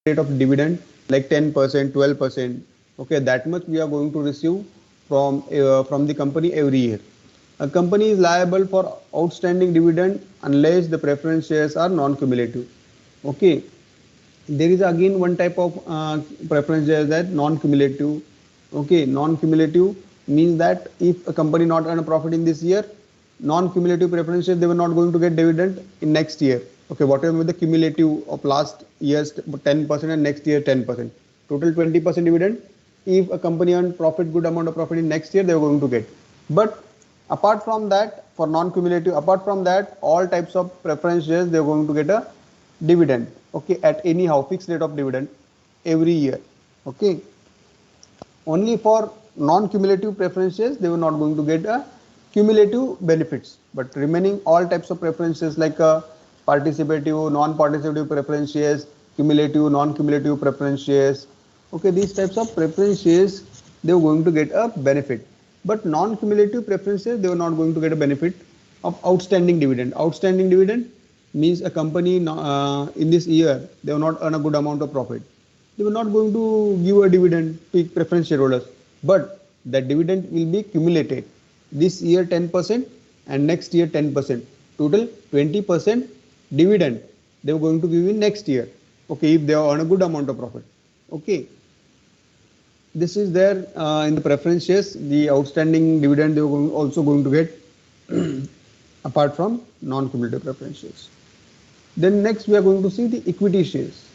rate of dividend like 10%, 12%. Okay, that much we are going to receive from the company every year. A company is liable for outstanding dividend unless the preference shares are non-cumulative. Okay, there is again one type of preference shares, that non-cumulative. Okay, non-cumulative means that if a company not earn a profit in this year, non-cumulative preference shares, they were not going to get dividend in next year. Okay, whatever with the cumulative of last year's 10% and next year 10%, total 20% dividend. If a company earn profit, good amount of profit in next year, they are going to get. But apart from that, for non-cumulative, apart from that, all types of preference shares, they are going to get a dividend. Okay, at anyhow fixed rate of dividend every year. Okay, only for non-cumulative preferences they were not going to get a cumulative benefits, but remaining all types of preferences like participative, non-participative preference shares, cumulative, non-cumulative preference shares. Okay, these types of preference shares, they were going to get a benefit, but non-cumulative preferences, they were not going to get a benefit of outstanding dividend. Outstanding dividend means a company in this year they will not earn a good amount of profit, they were not going to give a dividend to preference shareholders, but that dividend will be cumulated. This year 10% and next year 10%, total 20% dividend they are going to give in next year. Okay, if they earn a good amount of profit. Okay, this is there in the preference shares, the outstanding dividend they are also going to get apart from non-cumulative preference shares. Then next we are going to see the equity shares.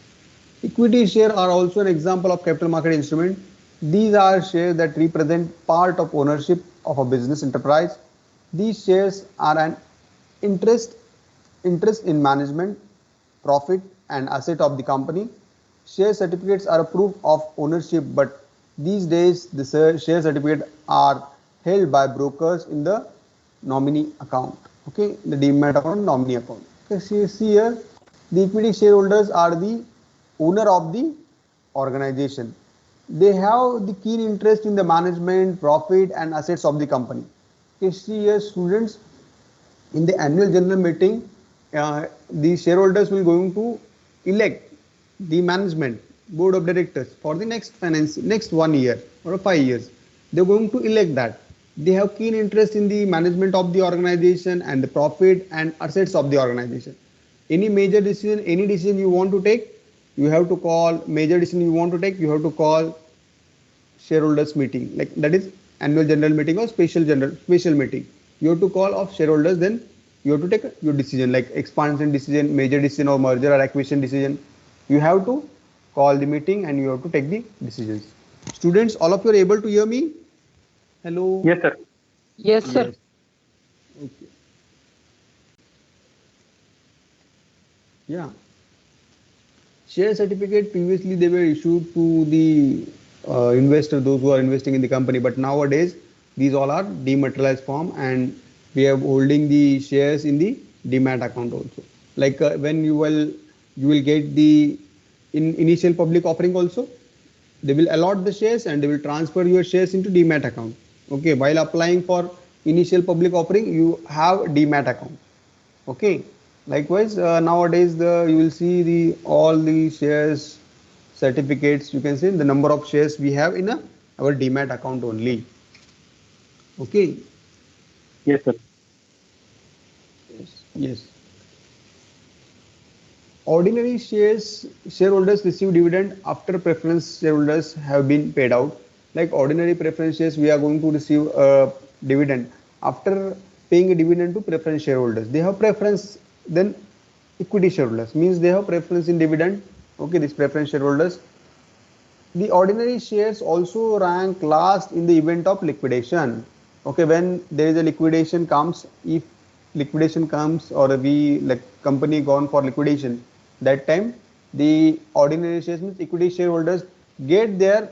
Equity shares are also an example of capital market instrument. These are shares that represent part of ownership of a business enterprise. These shares are an interest in management, profit and asset of the company. Share certificates are a proof of ownership, but these days the share certificates are held by brokers in the nominee account. Okay, the demat account, nominee account. Okay, see here, the equity shareholders are the owner of the organization. They have the keen interest in the management, profit and assets of the company. Okay, see here students, in the annual general meeting, the shareholders will going to elect the management board of directors for the next 1 year or 5 years. They're going to elect that. They have keen interest in the management of the organization and the profit and assets of the organization. Any major decision, any decision you want to take, you have to call major decision you want to take, you have to call shareholders meeting, like that is annual general meeting or special meeting. You have to call of shareholders, then you have to take your decision like expansion decision, major decision or merger or acquisition decision. You have to call the meeting and you have to take the decisions. Students, all of you are able to hear me? Hello? Yes, sir. Yes, sir. Yes. Okay. Yeah. Share certificate previously they were issued to the investor, those who are investing in the company, but nowadays these all are dematerialized form and we are holding the shares in the demat account also. Like when you will get the initial public offering also, they will allot the shares and they will transfer your shares into demat account. Okay, while applying for initial public offering, you have demat account. Okay, likewise nowadays you will see the all the shares certificates, you can see the number of shares we have in our demat account only. Okay. Yes, sir. Yes. Ordinary shareholders receive dividend after preference shareholders have been paid out. Like ordinary preference shares, we are going to receive a dividend after paying a dividend to preference shareholders. They have preference. Then equity shareholders means they have preference in dividend. Okay, these preference shareholders. The ordinary shares also rank last in the event of liquidation. Okay, when there is a liquidation comes, if liquidation comes or we like company gone for liquidation, that time the ordinary shares means equity shareholders get their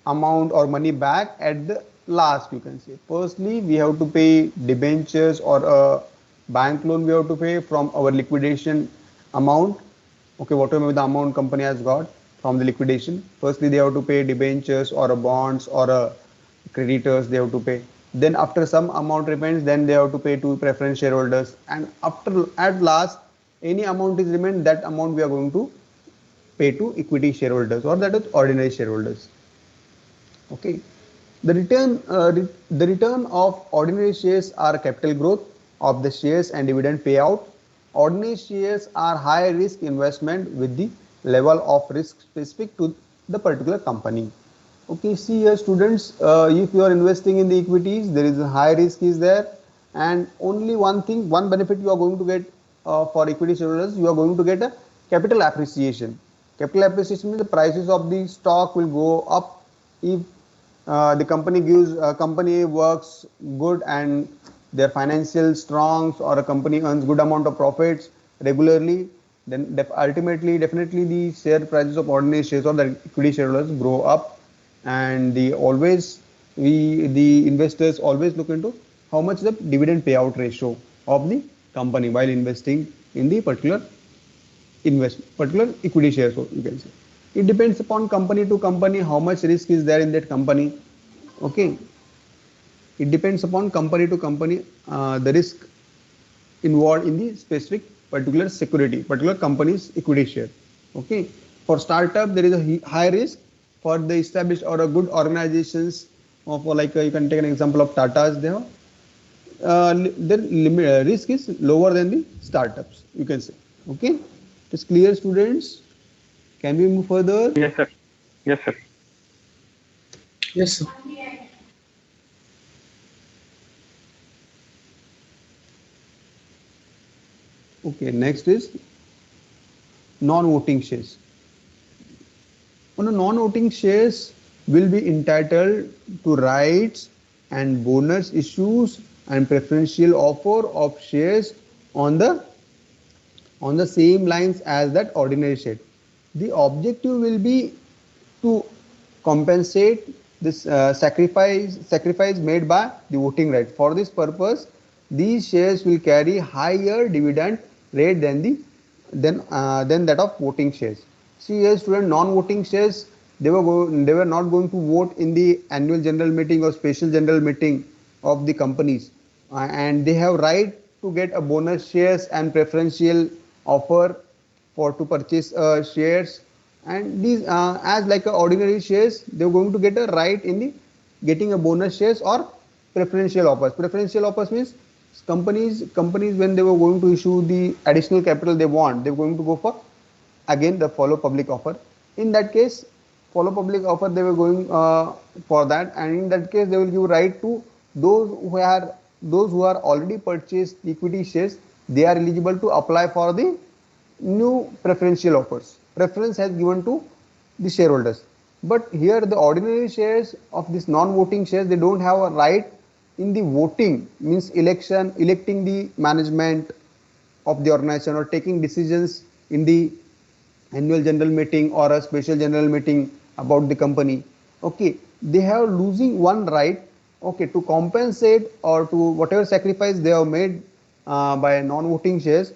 amount or money back at the last, you can say. Firstly, we have to pay debentures or a bank loan we have to pay from our liquidation amount. Okay, whatever the amount company has got from the liquidation, firstly they have to pay debentures or a bonds or a creditors they have to pay. Then after some amount remains, then they have to pay to preference shareholders, and after at last any amount is remained, that amount we are going to pay to equity shareholders, or that is ordinary shareholders. Okay. The return of ordinary shares are capital growth of the shares and dividend payout. Ordinary shares are high risk investment with the level of risk specific to the particular company. Okay, see here students, if you are investing in the equities, there is a high risk is there, and only one thing, one benefit you are going to get for equity shareholders, you are going to get a capital appreciation. Capital appreciation means the prices of the stock will go up if the company works good and their financial strongs, or a company earns good amount of profits regularly, then ultimately definitely the share prices of ordinary shares or the equity shareholders grow up, and the investors always look into how much the dividend payout ratio of the company while investing in the particular equity shares, so you can say. It depends upon company to company how much risk is there in that company. Okay, it depends upon company to company, the risk involved in the specific particular security, particular company's equity share. Okay, for startup there is a high risk. For the established or a good organizations, for like you can take an example of Tata's, there their risk is lower than the startups, you can say. Okay, it is clear students. Can we move further? Yes, sir. Yes, sir. Yes, sir. Okay, next is non-voting shares. On a non-voting shares will be entitled to rights and bonus issues and preferential offer of shares on the same lines as that ordinary share. The objective will be to compensate this sacrifice made by the voting right. For this purpose, these shares will carry higher dividend rate than that of voting shares. See here, student, non-voting shares, they were not going to vote in the annual general meeting or special general meeting of the companies, and they have right to get a bonus shares and preferential offer for to purchase shares, and these as like a ordinary shares, they're going to get a right in the getting a bonus shares or preferential offers. Preferential offers means companies when they were going to issue the additional capital they want, they're going to go for again the follow public offer. In that case, follow public offer they were going for that, and in that case they will give right to those who are already purchased equity shares. They are eligible to apply for the new preferential offers. Preference has given to the shareholders, but here the ordinary shares of this non-voting shares, they don't have a right in the voting, means electing the management of the organization or taking decisions in the annual general meeting or a special general meeting about the company. Okay, they have losing one right. Okay, to compensate or to whatever sacrifice they have made by non-voting shares,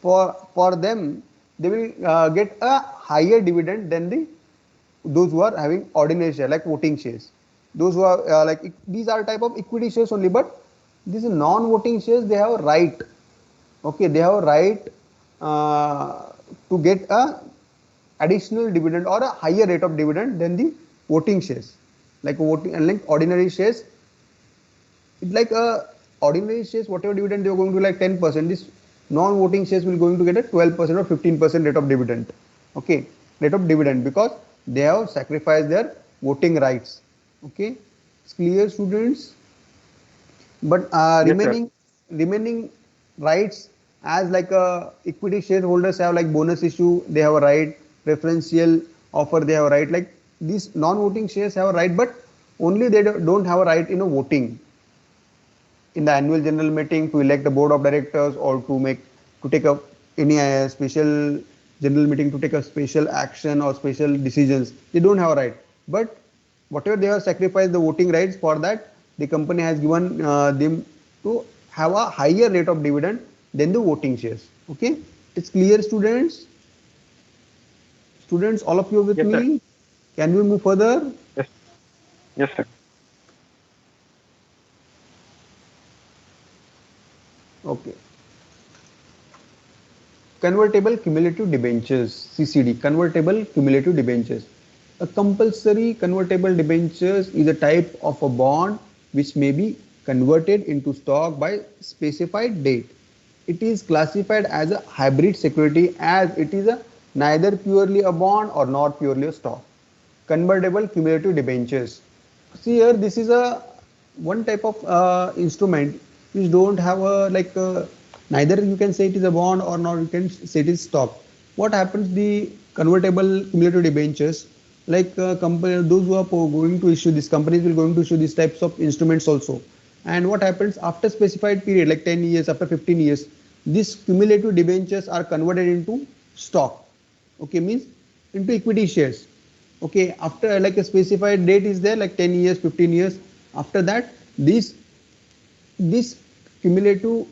for them they will get a higher dividend than the those who are having ordinary share like voting shares. Those who are these are type of equity shares only, but these non-voting shares, they have a right. Okay, they have a right to get a additional dividend or a higher rate of dividend than the voting shares. Like voting and like ordinary shares, it's like a ordinary shares, whatever dividend they are going to like 10%, this non-voting shares will going to get a 12% or 15% rate of dividend. Okay, rate of dividend, because they have sacrificed their voting rights. Okay, it's clear students. But Yes, sir. remaining rights, as like equity shareholders have like bonus issue, they have a right. Preferential offer, they have a right. Like these non-voting shares have a right, but only they don't have a right in a voting in the annual general meeting to elect a board of directors, or to take a any special general meeting to take a special action or special decisions. They don't have a right, but whatever they have sacrificed the voting rights, for that the company has given them to have a higher rate of dividend than the voting shares. Okay, it's clear students. Students, all of you with Yes, sir. me? Can we move further? Yes. Yes, sir. Okay. convertible cumulative debentures, CCD, convertible cumulative debentures. A compulsory convertible debentures is a type of a bond which may be converted into stock by specified date. It is classified as a hybrid security as it is neither purely a bond or not purely a stock. Convertible cumulative debentures. See here, this is a one type of instrument which don't have a neither you can say it is a bond or not you can say it is stock. What happens, the convertible cumulative debentures, those who are going to issue, these companies will going to issue these types of instruments also. And what happens after specified period like 10 years, after 15 years, these cumulative debentures are converted into stock. Okay, means into equity shares. Okay, after like a specified date is there, like 10 years, 15 years. After that, these cumulative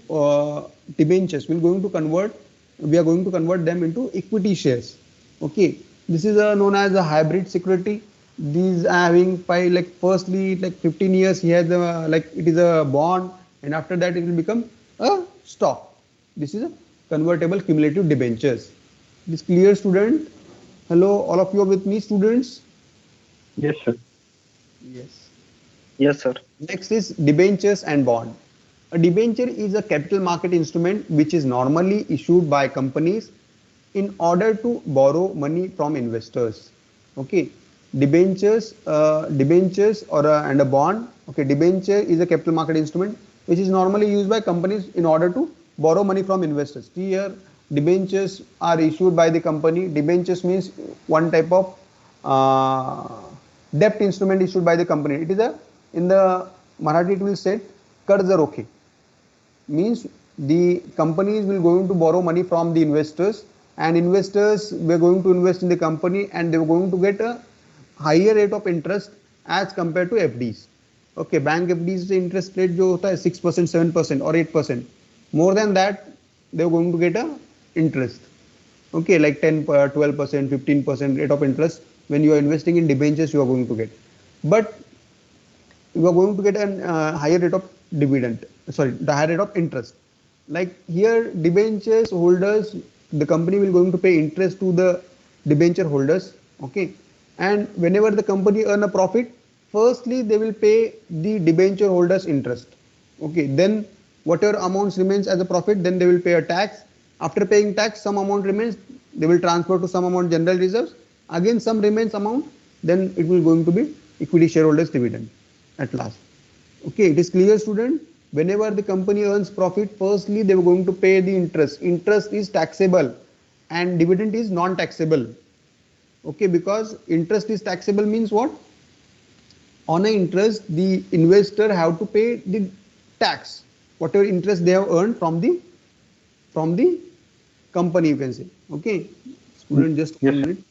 debentures will going to convert, we are going to convert them into equity shares. Okay, this is known as a hybrid security. These are having by like firstly like 15 years he has a like it is a bond, and after that it will become a stock. This is a convertible cumulative debentures. This clear, student? Hello, all of you are with me, students? Yes, sir. Yes. Yes, sir. Next is debentures and bond. A debenture is a capital market instrument which is normally issued by companies in order to borrow money from investors. Okay, debentures or and a bond. Okay, debenture is a capital market instrument which is normally used by companies in order to borrow money from investors. Here, debentures are issued by the company. Debentures means one type of debt instrument issued by the company. It is a, in the Marathi it will say कर्ज रोखे, means the companies will going to borrow money from the investors, and investors were going to invest in the company and they were going to get a higher rate of interest as compared to FDs. Okay, bank FDs interest rate जो होता है 6%, 7% or 8%. More than that, they are going to get a interest. Okay, like 10, 12%, 15% rate of interest when you are investing in debentures you are going to get. But you are going to get a higher rate of dividend, sorry, the higher rate of interest. Like here, debentures holders, the company will going to pay interest to the debenture holders. Okay, and whenever the company earn a profit, firstly they will pay the debenture holders interest. Okay, then whatever amounts remains as a profit, then they will pay a tax. After paying tax, some amount remains, they will transfer to some amount general reserves. Again, some remains amount, then it will going to be equity shareholders dividend at last. Okay, it is clear, student? Whenever the company earns profit, firstly they were going to pay the interest. Interest is taxable and dividend is non-taxable. Okay, because interest is taxable means what? On an interest, the investor have to pay the tax, whatever interest they have earned from the company, you can say. Okay, student, just Yes, 1 sir. minute.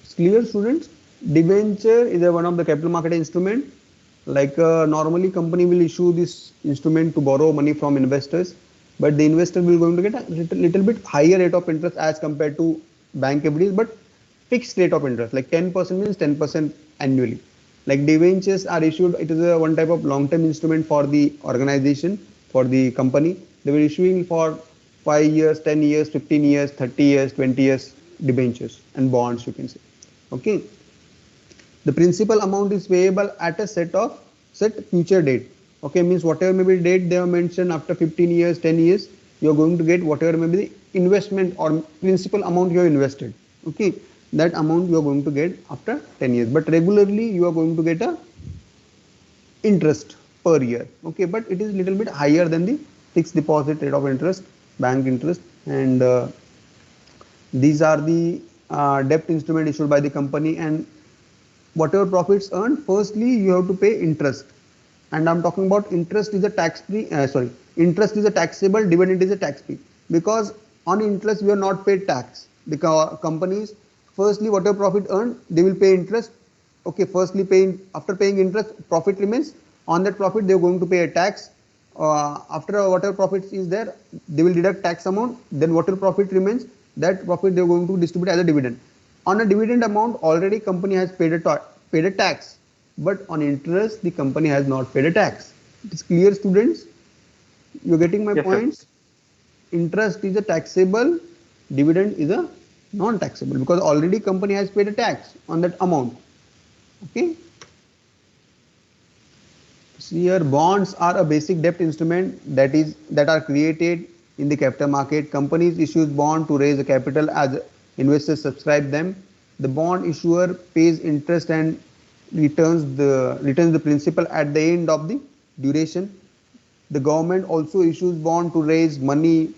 It's clear, students? Debenture is one of the capital market instrument. Like normally company will issue this instrument to borrow money from investors, but the investor will going to get a little bit higher rate of interest as compared to bank FDs, but fixed rate of interest, like 10% means 10% annually. Like debentures are issued, it is a one type of long-term instrument for the organization, for the company. They were issuing for 5 years, 10 years, 15 years, 30 years, 20 years debentures and bonds, you can say. Okay, the principal amount is payable at a set future date. Okay, means whatever may be date they have mentioned, after 15 years, 10 years, you are going to get whatever may be the investment or principal amount you have invested. Okay, that amount you are going to get after 10 years, but regularly you are going to get a interest per year. Okay, but it is little bit higher than the fixed deposit rate of interest, bank interest, and these are the debt instrument issued by the company, and whatever profits earned, firstly you have to pay interest, and I'm talking about interest is a tax free, interest is a taxable, dividend is a tax free, because on interest we are not paid tax. The companies, firstly whatever profit earned, they will pay interest. Okay, firstly paying, after paying interest, profit remains, on that profit they are going to pay a tax. After whatever profit is there, they will deduct tax amount, then whatever profit remains, that profit they're going to distribute as a dividend. On a dividend amount, already company has paid a tax, but on interest, the company has not paid a tax. It is clear, students? You're getting my Yes, sir. points? Interest is a taxable, dividend is a non-taxable because already company has paid a tax on that amount. Okay. See here, bonds are a basic debt instrument that are created in the capital market. Companies issue bond to raise the capital as investors subscribe them. The bond issuer pays interest and returns the principal at the end of the duration. The government also issues bond to raise money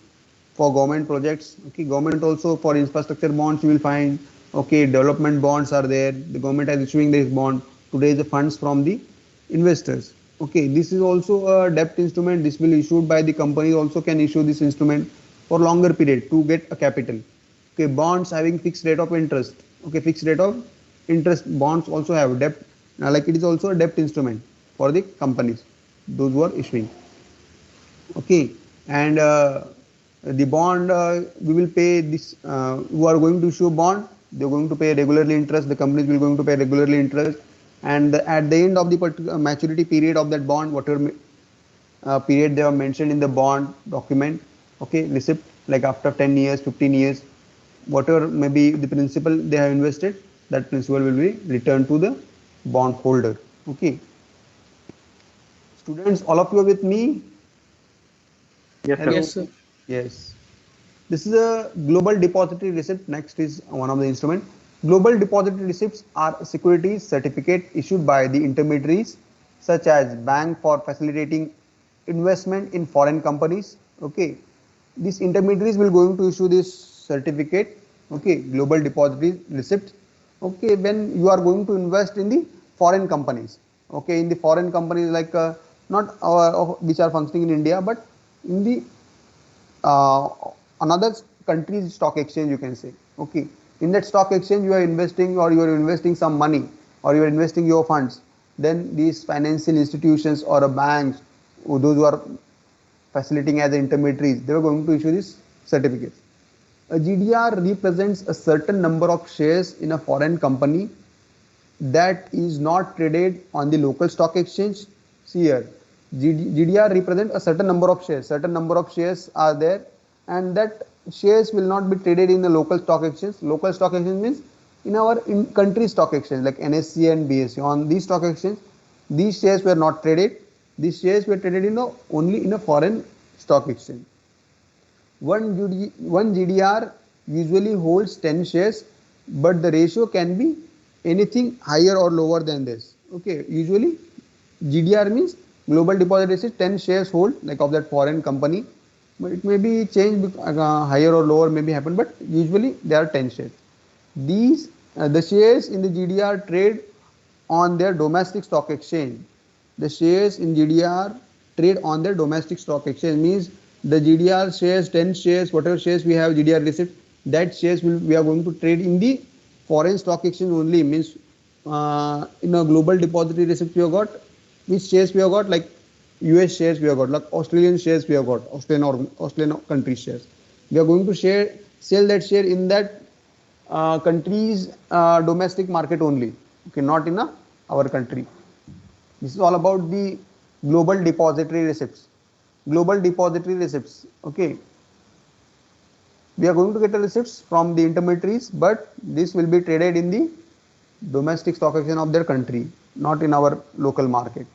for government projects. Okay, government also for infrastructure bonds you will find. Okay, development bonds are there. The government is issuing this bond to raise the funds from the investors. Okay, this is also a debt instrument. This will issued by the company. Also can issue this instrument for longer period to get a capital. Okay, bonds having fixed rate of interest. Okay, fixed rate of interest bonds also have debt. Now, like it is also a debt instrument for the companies, those who are issuing. Okay, and the bond we will pay this. Who are going to issue bond? They are going to pay regularly interest. The companies will going to pay regularly interest, and at the end of the maturity period of that bond, whatever period they are mentioned in the bond document, okay, receipt, like after 10 years, 15 years, whatever may be the principal they have invested, that principal will be returned to the bond holder. Okay, students, all of you are with me? Yes, Hello? sir. Yes, sir. Yes. This is a global depository receipt. Next is one of the instrument. Global depository receipts are securities certificate issued by the intermediaries such as bank for facilitating investment in foreign companies. Okay, these intermediaries will going to issue this certificate. Okay, global depository receipt. Okay, when you are going to invest in the foreign companies. Okay, in the foreign companies like not which are functioning in India, but in the uh, another country's stock exchange, you can say. Okay, in that stock exchange you are investing, or you are investing some money, or you are investing your funds. Then these financial institutions or a banks, those who are facilitating as intermediaries, they are going to issue these certificates. A GDR represents a certain number of shares in a foreign company that is not traded on the local stock exchange. See here, GDR represents a certain number of shares. Certain number of shares are there, and that shares will not be traded in the local stock exchange. Local stock exchange means in our country stock exchange like NSE and BSE. On these stock exchange, these shares were not traded. These shares were traded in only in a foreign stock exchange. One GDR usually holds 10 shares, but the ratio can be anything higher or lower than this. Okay, usually GDR means global deposit receipt, 10 shares hold like of that foreign company, but it may be changed higher or lower may be happen, but usually there are 10 shares. These the shares in the GDR trade on their domestic stock exchange. The shares in GDR trade on their domestic stock exchange means the GDR shares, 10 shares, whatever shares we have GDR receipt, that shares we are going to trade in the foreign stock exchange only. Means in a global depository receipt we have got, which shares we have got, like US shares we have got, like Australian shares we have got, Australian country shares. We are going to sell that share in that country's domestic market only. Okay, not in our country. This is all about the global depository receipts. Global depository receipts. Okay, we are going to get the receipts from the intermediaries, but this will be traded in the domestic stock exchange of their country, not in our local market.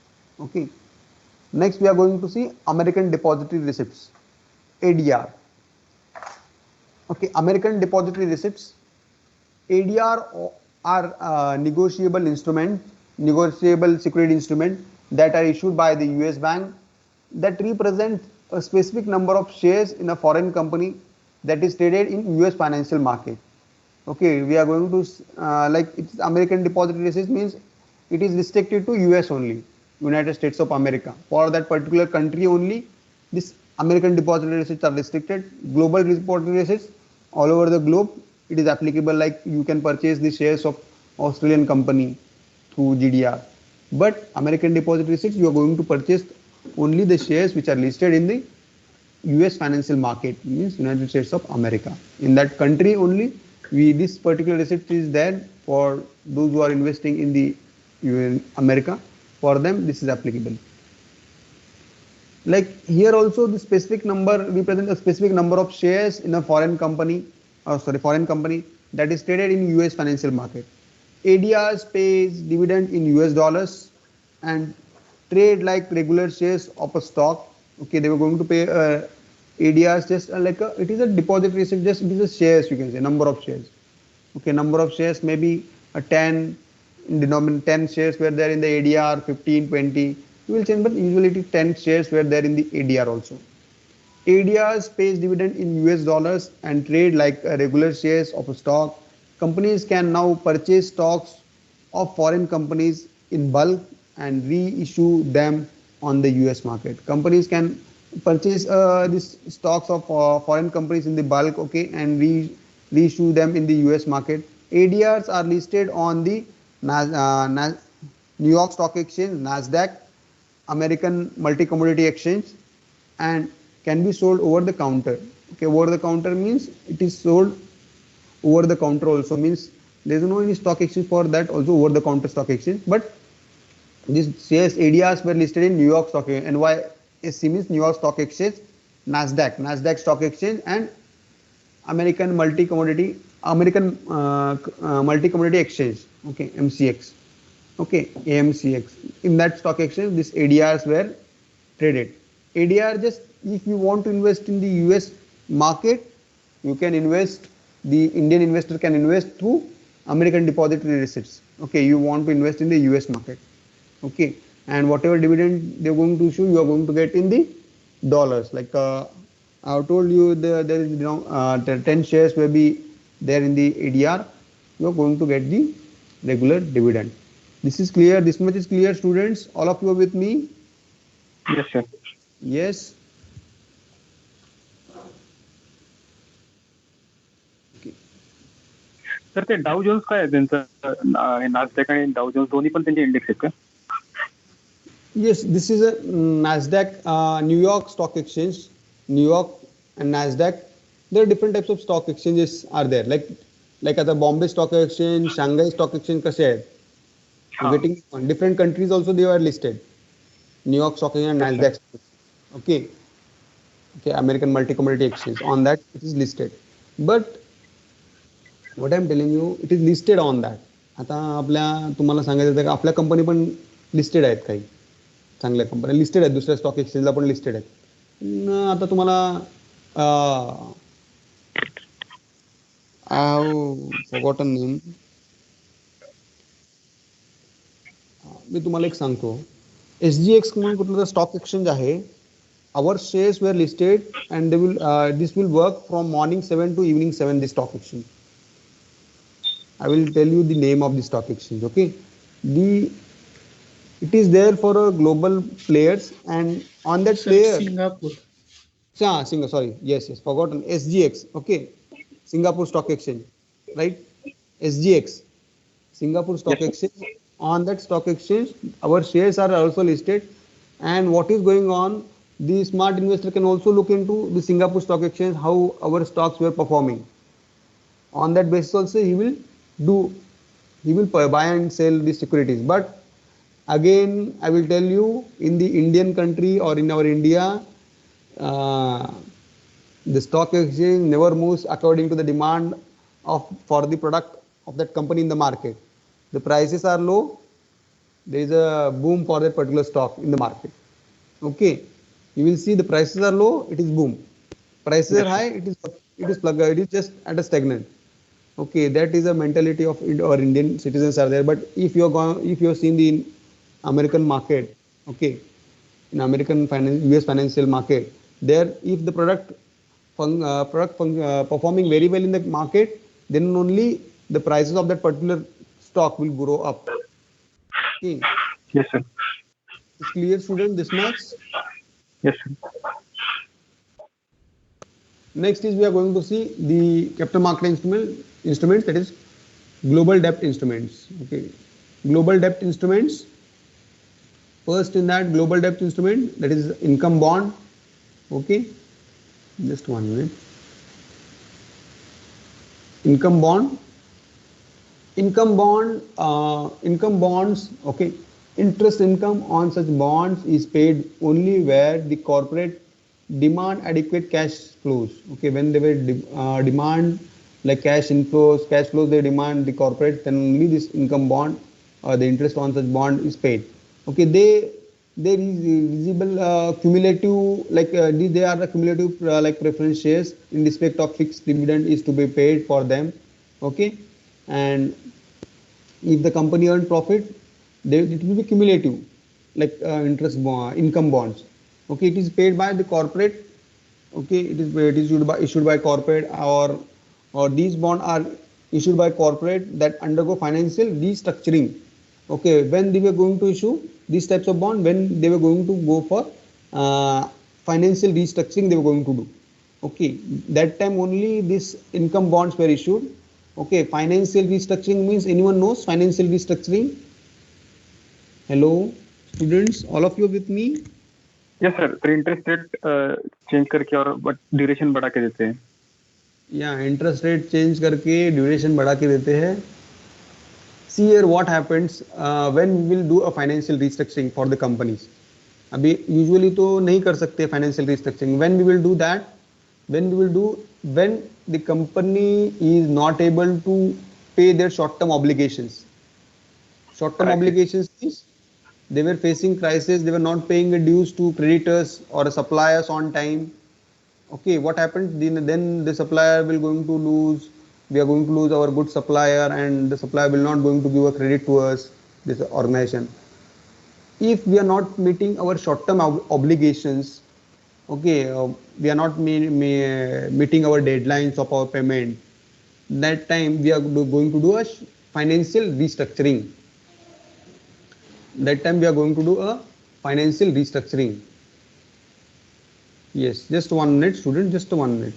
Okay. Next, we are going to see American depository receipts, ADR. Okay, American depository receipts, ADR are negotiable instrument, negotiable security instrument that are issued by the US bank that represent a specific number of shares in a foreign company that is traded in US financial market. Okay, we are going to like it's American depository receipts means it is restricted to US only, United States of America. For that particular country only, this American depository receipts are restricted. Global depository receipts all over the globe, it is applicable. Like you can purchase the shares of Australian company through GDR, but American depository receipts you are going to purchase only the shares which are listed in the US financial market, means United States of America. In that country only, this particular receipt is there for those who are investing in the America. For them, this is applicable. Like here also, the specific number represent a specific number of shares in a foreign company, foreign company that is traded in US financial market. ADRs pays dividend in US dollars and trade like regular shares of a stock. Okay, they were going to pay ADRs just like it is a deposit receipt, just it is a shares, you can say number of shares. Okay, number of shares maybe a 10 in denominator, 10 shares were there in the ADR, 15, 20. You will change, but usually it is 10 shares were there in the ADR also. ADRs pays dividend in US dollars and trade like regular shares of a stock. Companies can now purchase stocks of foreign companies in bulk and reissue them on the US market. Companies can purchase these stocks of foreign companies in the bulk, okay, and reissue them in the US market. ADRs are listed on the New York Stock Exchange, NASDAQ, American Multi-Commodity Exchange, and can be sold over the counter. Okay, over the counter means it is sold over the counter also, means there is no any stock exchange for that, also over the counter stock exchange. But these shares ADRs were listed in New York Stock Exchange. NYSE means New York Stock Exchange, NASDAQ Stock Exchange, and American Multi-Commodity Exchange. Okay, MCX. Okay, AMCX. In that stock exchange, these ADRs were traded. ADR, just if you want to invest in the US market, you can invest, the Indian investor can invest through American depository receipts. Okay, you want to invest in the US market. Okay, and whatever dividend they're going to issue, you are going to get in the dollars. Like I told you, there is 10 shares will be there in the ADR. You are going to get the regular dividend. This is clear. This much is clear, students. All of you are with me? Yes, sir. Yes. तर ते Dow Jones काय आहे त्यांचं, नासडॅक आणि Dow Jones दोन्ही पण त्यांचे index आहेत का? Yes, this is a NASDAQ, New York Stock Exchange, New York and NASDAQ. There are different types of stock exchanges are there. Like at the Bombay Stock Exchange, Shanghai Stock Exchange, कसे आहेत? Getting on different countries also they are listed. New York Stock Exchange and NASDAQ. Okay. Okay, American Multi-Commodity Exchange. On that it is listed. But what I am telling you, it is listed on that. आता आपल्या तुम्हाला सांगायचं आहे का आपल्या company पण listed आहेत, काही चांगल्या कंपन्या लिस्टेड आहेत, दुसऱ्या स्टॉक एक्सचेंजला पण लिस्टेड आहेत. आता तुम्हाला आय हॅव फॉरगॉटन नेम. मी तुम्हाला एक सांगतो, SGX म्हणून कुठलं स्टॉक एक्सचेंज आहे. Our shares were listed and they will this will work from morning 7 to evening 7, the stock exchange. I will tell you the name of the stock exchange. Okay, it is there for global players, and on that player Singapore. Singapore, sorry, yes, forgotten. SGX. Okay, Singapore Stock Exchange, right? SGX, Singapore Stock Exchange. On that stock exchange, our shares are also listed, and what is going on, the smart investor can also look into the Singapore Stock Exchange, how our stocks were performing. On that basis also he will buy and sell the securities. But again, I will tell you, in the Indian country or in our India, the stock exchange never moves according to the demand for the product of that company in the market. The prices are low, there is a boom for that particular stock in the market. Okay, you will see the prices are low, it is boom. Prices are high, it is just at a stagnant. Okay, that is a mentality of our Indian citizens are there. But if you have seen the American market, okay, in American US financial market, there if the product performing very well in the market, then only the prices of that particular stock will grow up. Okay. Yes, sir. It's clear, student, this much? Yes, sir. Next is we are going to see the capital market instruments, that is global debt instruments. Okay, global debt instruments. First in that global debt instrument, that is income bond. Okay, Just 1 minute. Income bond. Income bonds. Okay. Interest income on such bonds is paid only where the corporate demand adequate cash flows. Okay, when they were demand like cash flows they demand the corporate, then only this income bond or the interest on such bond is paid. Okay, there is visible cumulative they are the cumulative like preference shares in respect of fixed dividend is to be paid for them. Okay, and if the company earn profit, it will be cumulative, like income bonds. Okay, it is paid by the corporate. Okay, it is issued by corporate, or these bonds are issued by corporate that undergo financial restructuring. Okay, when they were going to issue these types of bond, when they were going to go for financial restructuring, they were going to do. Okay, that time only these income bonds were issued. Okay, financial restructuring means, anyone knows financial restructuring? Hello, students, all of you with me? Yes sir, फिर interest rate change करके और but duration बढ़ा के देते हैं. या interest rate change करके duration बढ़ा के देते हैं. See here what happens when we will do a financial restructuring for the companies. अभी यूजुअली तो नहीं कर सकते financial restructuring. When we will do that, when the company is not able to pay their short term obligations. Short term obligations means they were facing crisis, they were not paying the dues to creditors or suppliers on time. Okay, what happens then? The supplier will going to lose, we are going to lose our good supplier, and the supplier will not going to give a credit to us, this organization. If we are not meeting our short term obligations, okay, we are not meeting our deadlines of our payment, that time we are going to do a financial restructuring. That time we are going to do a financial restructuring. Yes, just 1 minute, student, just 1 minute.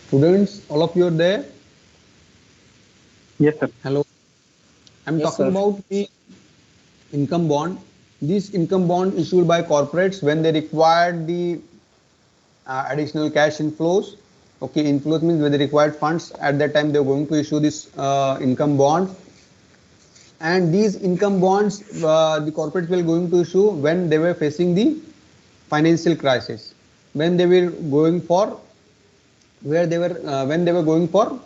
Students, all of you are there? Yes sir. Hello. I'm Yes, talking sir. about the income bond. These income bond issued by corporates when they require the additional cash inflows. Okay, inflows means when they required funds, at that time they're going to issue this income bond. And these income bonds the corporates were going to issue when they were facing the financial crisis, when they were going for when they were going for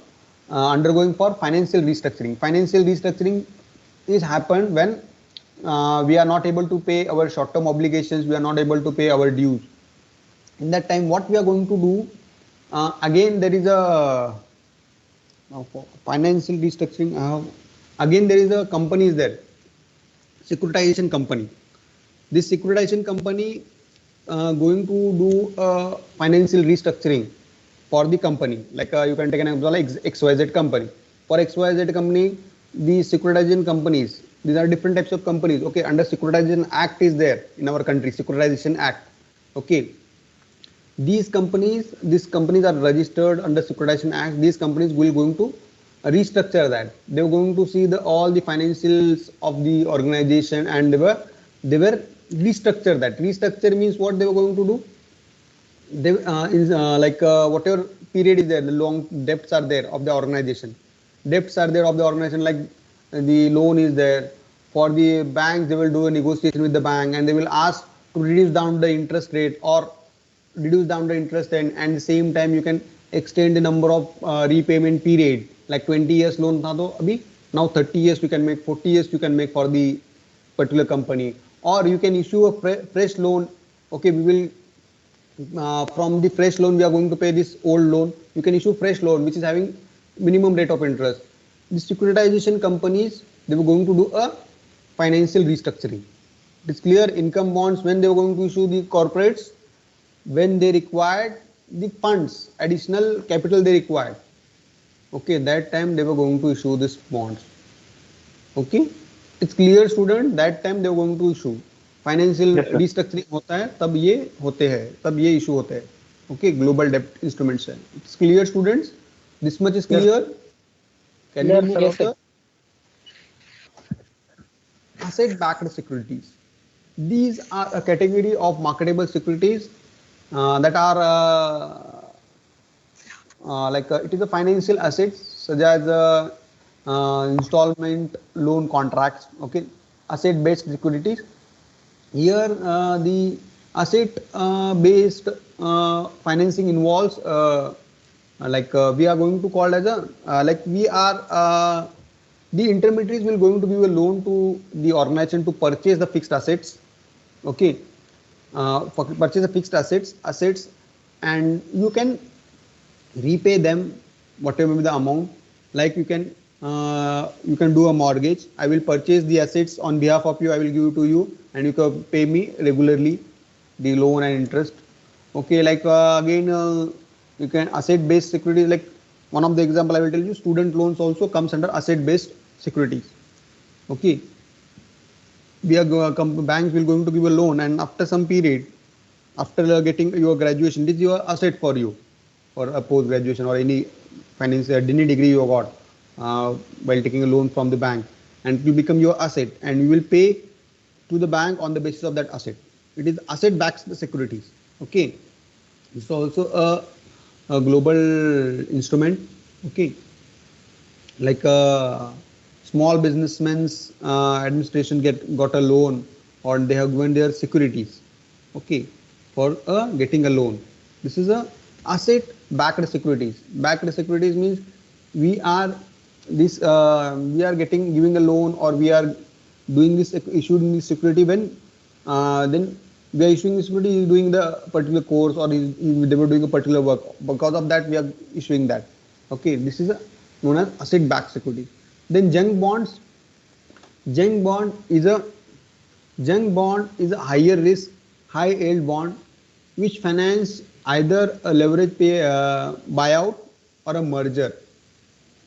undergoing for financial restructuring. Financial restructuring is happened when we are not able to pay our short term obligations, we are not able to pay our dues. In that time, what we are going to do, again there is a financial restructuring. Again there is a company is there, securitization company. This securitization company going to do a financial restructuring for the company. Like you can take an example like XYZ company. For XYZ company, the securitization companies, these are different types of companies. Okay, under Securitization Act is there in our country, Securitization Act. Okay, these companies are registered under Securitization Act. These companies will going to restructure that. They were going to see all the financials of the organization, and they were restructure that. Restructure means what they were going to do. They whatever period is there, the long debts are there of the organization. Debts are there of the organization, like the loan is there. For the banks, they will do a negotiation with the bank and they will ask to reduce down the interest rate or reduce down the interest, and at the same time you can extend the number of repayment period. Like 20 years loan tha to abhi now 30 years you can make, 40 years you can make for the particular company, or you can issue a fresh loan. Okay, we will from the fresh loan we are going to pay this old loan. You can issue fresh loan which is having minimum rate of interest. The securitization companies, they were going to do a financial restructuring. It's clear. Income bonds, when they were going to issue the corporates, when they required the funds, additional capital they required, okay, that time they were going to issue this bonds. Okay, it's clear student, that time they were going to issue. Financial restructuring होता है तब ये होते हैं, तब ये issue होते हैं. ओके, ग्लोबल डेब्ट इंस्ट्रूमेंट्स है. It's clear students, this much is clear. Can you move further? Asset backed securities, these are a category of marketable securities that are it is a financial assets such as installment loan contracts. Okay, asset based securities. Here the asset based financing involves we are going to call as a we are the intermediaries will going to give a loan to the organization to purchase the fixed assets. Okay, for purchase the fixed assets, and you can repay them whatever be the amount. Like you can do a mortgage. I will purchase the assets on behalf of you, I will give it to you, and you can pay me regularly the loan and interest. Okay, like again you can asset based securities, like one of the example I will tell you, student loans also comes under asset based securities. Okay, we are banks will going to give a loan, and after some period, after getting your graduation, this is your asset for you for a post graduation or any financial any degree you got while taking a loan from the bank, and it will become your asset, and you will pay to the bank on the basis of that asset. It is asset backed securities. Okay, this is also a global instrument. Okay, like small businessmen's administration got a loan, or they have given their securities. Okay, for getting a loan. This is a asset backed securities. Backed securities means we are giving a loan, or we are doing this, issuing this security when then we are issuing this security doing the particular course, or they were doing a particular work. Because of that we are issuing that. Okay, this is known as asset backed security. Then junk bonds. Junk bond is a higher risk, high yield bond which finance either a leverage buyout or a merger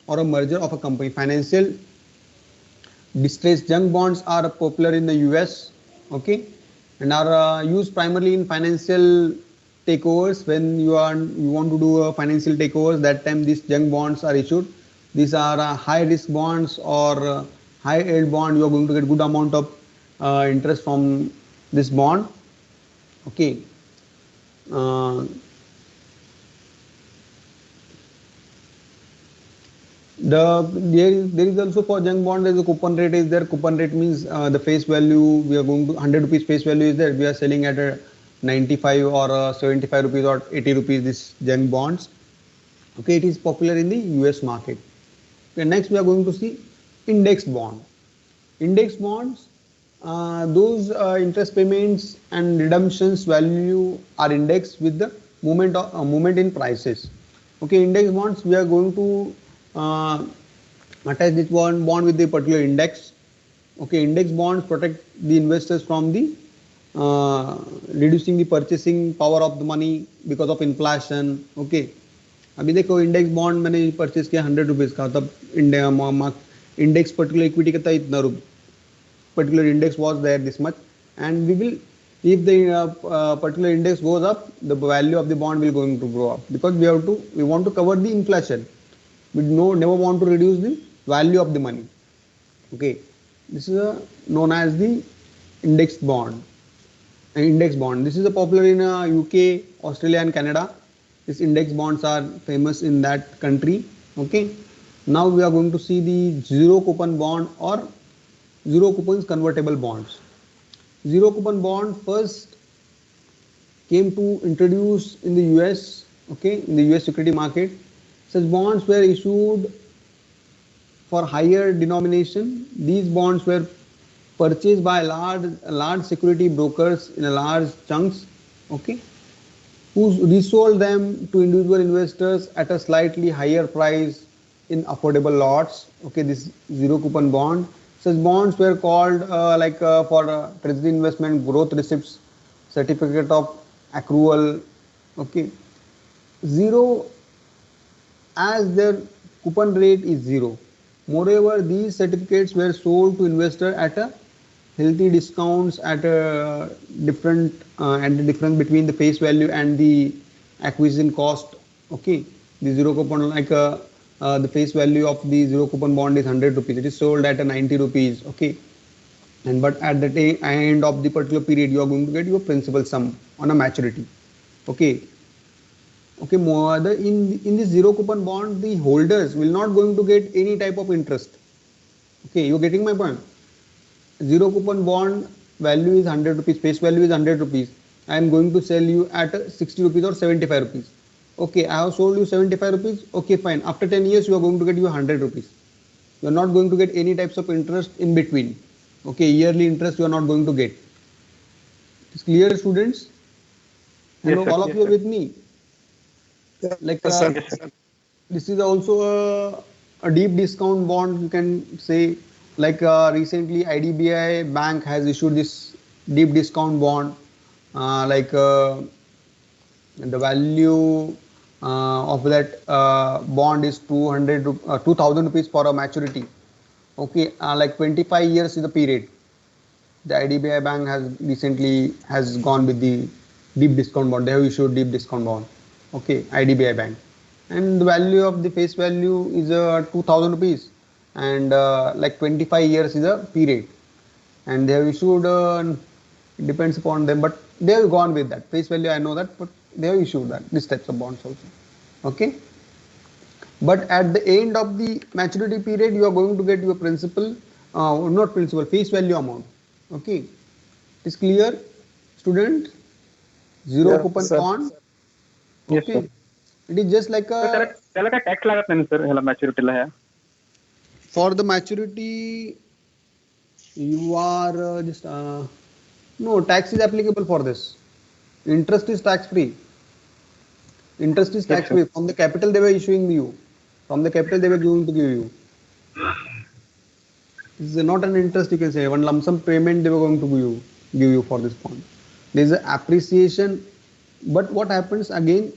of a company. Financial distress junk bonds are popular in the US. Okay, and are used primarily in financial takeovers. When you want to do a financial takeovers, that time these junk bonds are issued. These are high risk bonds or high yield bond. You are going to get good amount of interest from this bond. Okay. There is also for junk bond, there is a coupon rate is there. Coupon rate means the face value, we are going to 100 rupees face value is there. We are selling at a 95 or 75 rupees or 80 rupees this junk bonds. Okay, it is popular in the US market. Okay, next we are going to see index bond. Index bonds, those interest payments and redemptions value are indexed with the movement in prices. Okay, index bonds, we are going to attach this bond with the particular index. Okay, index bonds protect the investors from the reducing the purchasing power of the money because of inflation. Okay, अभी देखो index bond मैंने purchase किया 100 rupees का, तब index particular equity का था इतना particular index was there this much, and we will, if the particular index goes up, the value of the bond will going to grow up, because we want to cover the inflation. We never want to reduce the value of the money. Okay, this is known as the index bond. This is popular in UK, Australia and Canada. These index bonds are famous in that country. Okay, Now we are going to see the zero coupon bond or zero coupons convertible bonds. Zero coupon bond first came to introduce in the US, okay, in the US security market. Such bonds were issued for higher denomination. These bonds were purchased by large security brokers in a large chunks, okay, who resold them to individual investors at a slightly higher price in affordable lots. Okay, this zero coupon bond. Such bonds were called for treasury investment growth receipts, certificate of accrual. Okay, zero as their coupon rate is zero. Moreover, these certificates were sold to investor at a healthy discounts at a different and the difference between the face value and the acquisition cost. Okay, the zero coupon the face value of the zero coupon bond is 100 rupees. It is sold at a 90 rupees. Okay, and but at the end of the particular period, you are going to get your principal sum on a maturity. Okay, okay, more in this zero coupon bond, the holders will not going to get any type of interest. Okay, you're getting my point. Zero coupon bond value is 100 rupees, face value is 100 rupees. I am going to sell you at 60 rupees or 75 rupees. Okay, I have sold you 75 rupees. Okay, fine. After 10 years, you are going to get you 100 rupees. You are not going to get any types of interest in between. Okay, yearly interest you are not going to get. It's clear, students? Hello, Yes, sir. all of Yes, you are sir. with me? Like Yes, sir. Yes, sir. this is also a deep discount bond, you can say. Like recently IDBI bank has issued this deep discount bond, the value of that bond is 2000 rupees for a maturity. Okay, like 25 years is the period. The IDBI bank has recently has gone with the deep discount bond. They have issued deep discount bond. Okay, IDBI bank, and the value of the face value is 2000 rupees, and like 25 years is a period, and they have issued. It depends upon them, but they have gone with that face value. I know that, but they have issued that these types of bonds also. Okay, but at the end of the maturity period, you are going to get your principal, not principal, face value amount. Okay, it's clear, student. Zero Yeah, coupon sir. bond. Yes, sir. Okay, it is just like तर त्याला a त्याला काय tax लागत नाही sir ह्याला मॅच्युरिटीला ह्या for the maturity. You are just no tax is applicable for this. Interest is tax free. Interest is Yes, tax free from the capital they were issuing you. From the capital they were going to give you. This is not an interest, you can say one lump sum payment they were going to give you for this bond. There is an appreciation, but what happens again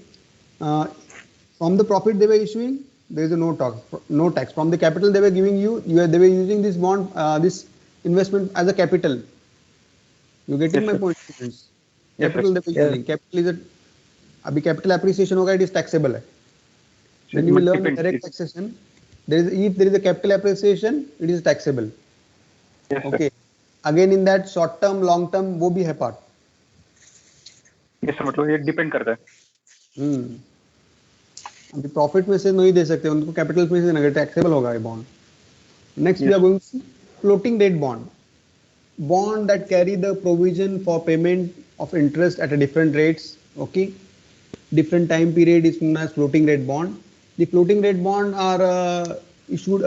from the profit they were issuing, there is a no tax. From the capital they were giving you, they were using this bond, this investment as a capital. You getting Yes, my sir. point, students? Yes, Capital sir. they were Yeah. using. Capital is a अभी capital appreciation होगा, it is taxable है. When you But learn depends. direct taxation, if there is a capital appreciation, it is taxable. Yes, sir. Okay. Again in that short term, long term, वो भी है part. Yes, sir. मतलब ये depend करता है. अभी profit में से नहीं दे सकते, उनको कैपिटल में से नहीं, टैक्सेबल होगा ये bond. Next we are going to floating rate bond that carry the provision for payment of interest at a different rates. Okay, different time period is known as floating rate bond. The floating rate bond are issued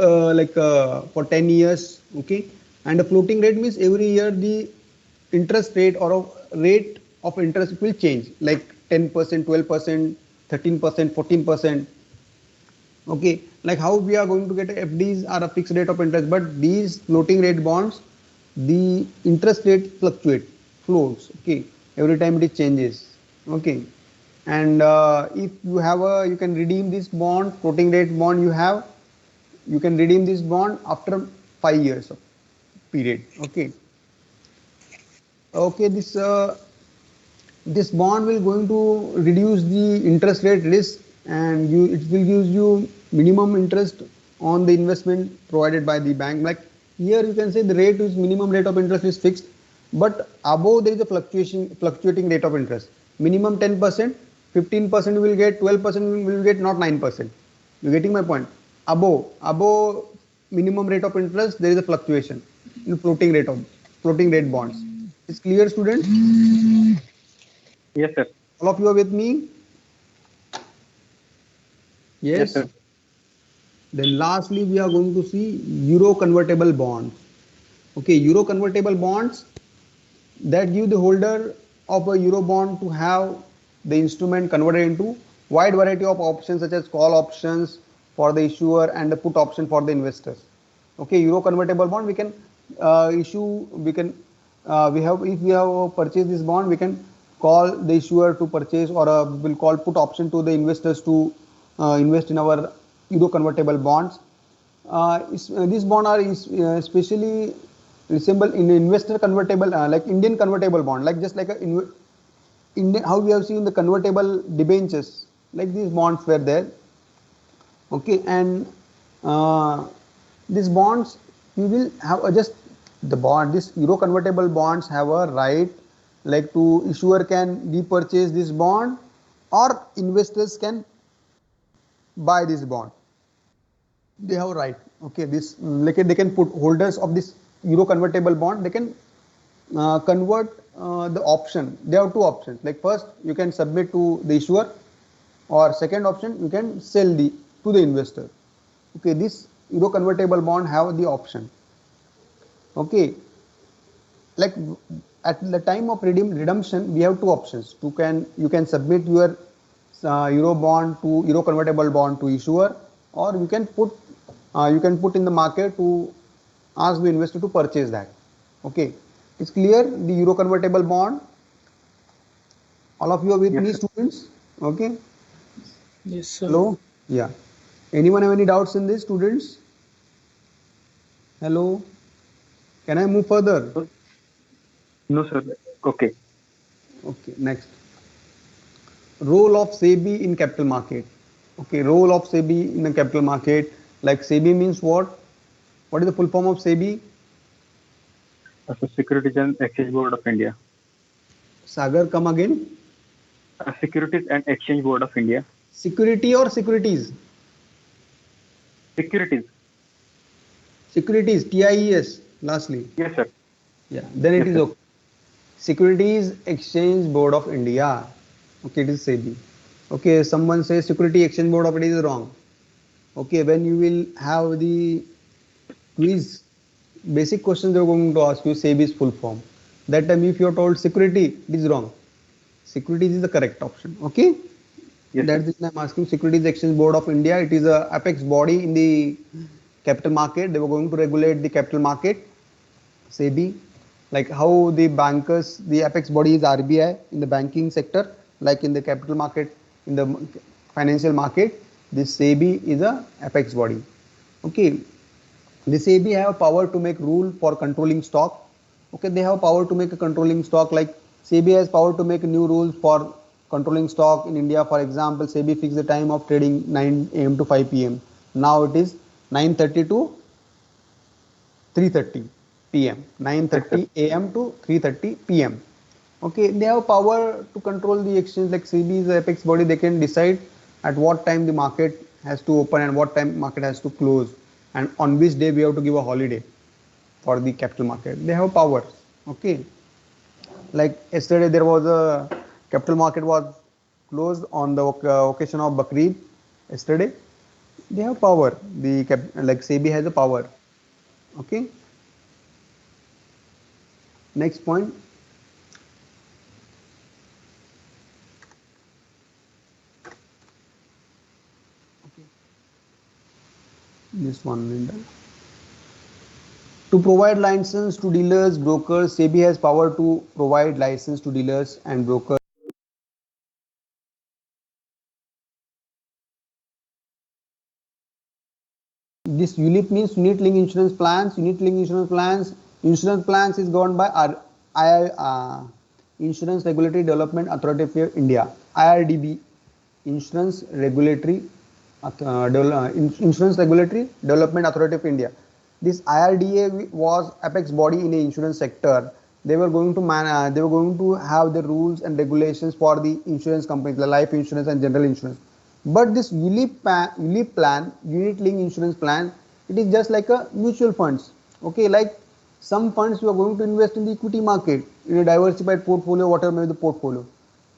for 10 years. Okay, and the floating rate means every year the interest rate or rate of interest will change, like 10%, 12%, 13%, 14%. Okay, like how we are going to get FDs are a fixed rate of interest, but these floating rate bonds, the interest rate floats. Okay, every time it changes. Okay, and if you have you can redeem this bond, floating rate bond you can redeem this bond after 5 years of period. Okay, okay, this bond will going to reduce the interest rate risk, and it will give you minimum interest on the investment provided by the bank. Like here you can say the rate is minimum rate of interest is fixed, but above there is a fluctuating rate of interest. Minimum 10%, 15% will get, 12% will get, not 9%. You getting my point? above minimum rate of interest, there is a fluctuation in floating rate bonds. It's clear, students? Yes, sir. All of you are with me? Yes. Sir. Then lastly, we are going to see euro convertible bonds. Okay, euro convertible bonds that give the holder of a euro bond to have the instrument converted into wide variety of options such as call options for the issuer and the put option for the investors. Okay, euro convertible bond we can issue, we can if we have purchased this bond, we can call the issuer to purchase, or we'll call put option to the investors to invest in our euro convertible bonds. These bonds are especially resemble in investor convertible, like Indian convertible bond, like just like a Indian, how we have seen the convertible debentures, like these bonds were there. Okay, and these bonds you will have just the bond. This euro convertible bonds have a right, like to issuer can repurchase this bond, or investors can buy this bond. They have a right. Okay, this like they can put holders of this euro convertible bond, they can convert the option. They have two options, like first you can submit to the issuer, or second option you can sell to the investor. Okay, this euro convertible bond have the option. Okay, like at the time of redemption we have two options. You can submit your euro convertible bond to issuer, or you can put in the market to ask the investor to purchase that. Okay, it's clear, the euro convertible bond. All of you are with me, students? Okay. Yes, sir. Hello. Yeah. Anyone have any doubts in this, students? Hello. Can I move further? No, sir. Okay. Okay. Next. Role of SEBI in capital market. Okay. Role of SEBI in the capital market. Like SEBI means what? What is the full form of SEBI? So Securities and Exchange Board of India. Sagar, come again. Securities and Exchange Board of India. Security or securities? Securities. Securities, TIES, lastly. Yes, sir. Yeah, then it is okay. Securities Exchange Board of India. Okay, it is SEBI. Okay, someone says Security Exchange Board of India is wrong. Okay, when you will have the quiz, basic questions they are going to ask you SEBI's full form. That time if you are told security, it is wrong. Securities is the correct option. Okay. Yes, that's the reason I'm asking. Securities Exchange Board of India. It is a apex body in the capital market. They were going to regulate the capital market. SEBI, like how the bankers, the apex body is RBI in the banking sector, like in the capital market, in the financial market, this SEBI is a apex body. Okay, the SEBI have power to make rule for controlling stock. Okay, they have power to make a controlling stock, like SEBI has power to make new rules for controlling stock in India. For example, SEBI fixed the time of trading 9 AM to 5 PM. Now it is 9:30 to 3:30 PM. 9:30 AM to 3:30 PM. Okay, they have power to control the exchange, like SEBI is the apex body. They can decide at what time the market has to open and what time market has to close, and on which day we have to give a holiday for the capital market. They have powers. Okay, like yesterday there was a capital market was closed on the occasion of Bakrid. Yesterday they have power. Like SEBI has a power. Okay. Next point. Okay. This one, Linda. To provide license to dealers, brokers, SEBI has power to provide license to dealers and brokers. This ULIP means unit link insurance plans. Unit link insurance plans. Insurance plans is governed by Insurance Regulatory Development Authority of India, IRDB. Insurance Regulatory Development Authority of India. This IRDA was apex body in the insurance sector. They were going to they were going to have the rules and regulations for the insurance companies, the life insurance and general insurance. But this ULIP plan, unit link insurance plan, it is just like a mutual funds. Okay, like some funds you are going to invest in the equity market in a diversified portfolio, whatever may be the portfolio.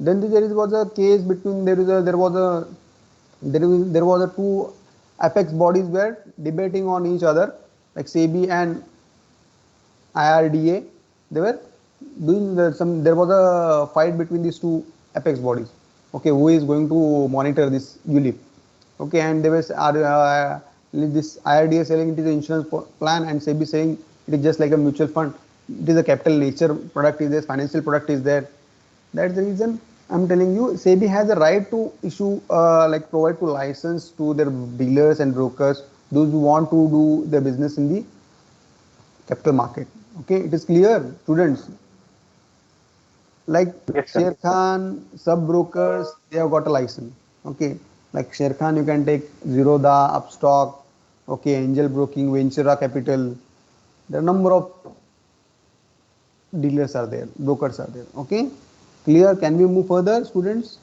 Then was a case between there was a two apex bodies were debating on each other, like SEBI and IRDA. They were doing there was a fight between these two apex bodies. Okay, who is going to monitor this ULIP? Okay, and there was this IRDA saying it is an insurance plan, and SEBI saying it is just like a mutual fund. It is a capital nature product is there, financial product is there. That's the reason I'm telling you, SEBI has a right to issue, like provide to license to their dealers and brokers, those who want to do their business in the capital market. Okay, it is clear, students. Like Yes, sir. Sher Khan, sub brokers, they have got a license. Okay, like Sher Khan, you can take Zerodha, Upstock, okay, Angel Broking, Ventura Capital. There are number of dealers are there, brokers are there. Okay, clear? Can we move further, students?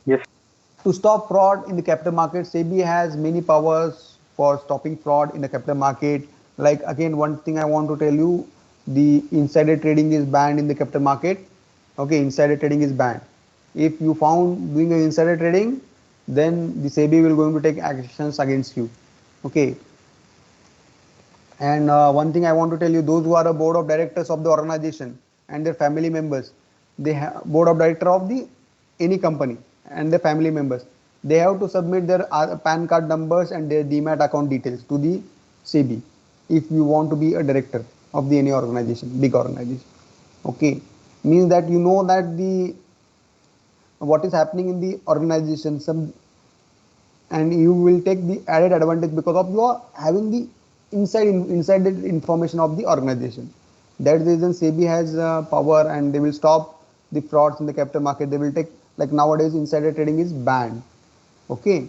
Yes. To stop fraud in the capital market, SEBI has many powers for stopping fraud in the capital market. Like again, one thing I want to tell you, the insider trading is banned in the capital market. Okay, insider trading is banned. If you found doing an insider trading, then the SEBI will going to take actions against you. Okay. And one thing I want to tell you, those who are a board of directors of the organization and their family members, they have board of director of the any company and their family members, they have to submit their PAN card numbers and their DMAT account details to the SEBI if you want to be a director of the any organization, big organization. Okay, means that you know that the what is happening in the organization, some, and you will take the added advantage because of you are having the inside information of the organization. That's the reason SEBI has power, and they will stop the frauds in the capital market. They will take, like nowadays insider trading is banned. Okay,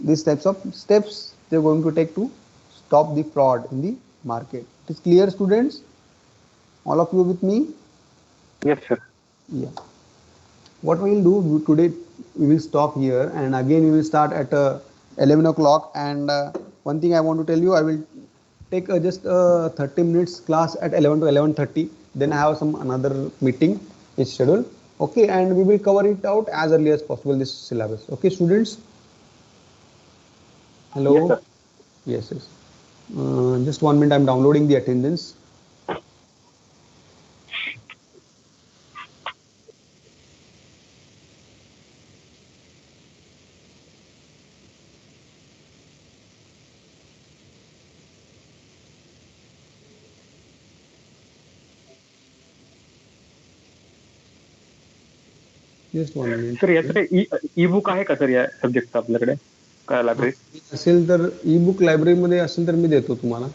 these types of steps they're going to take to stop the fraud in the market. It is clear, students? All of you with me? Yes, sir. Yeah. What we will do today, we will stop here, and again we will start at 11 o'clock. And one thing I want to tell you, I will take just 30 minutes class at 11 to 11:30. Then I have some another meeting is scheduled. Okay, and we will cover it out as early as possible, this syllabus. Okay, students? Hello? Yes, sir. Yes, yes. Just 1 minute, I'm downloading the attendance. Just 1 minute. Sir यासाठी ई book आहे का sir या सब्जेक्टचा आपल्याकडे काय library असेल तर ई book लायब्ररीमध्ये असेल तर मी देतो तुम्हाला,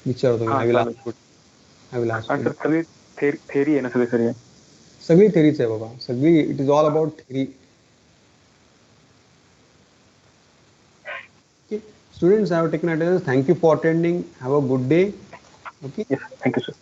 विचारतो मी. हा आय विल चालेल. सर सगळी थेरी आहे ना सगळी सर सगळी थेरीच आहे बाबा, सगळी. It is all about theory. Students, I have taken attendance. Thank you for attending. Have a good day. Okay. Yes, thank you, sir.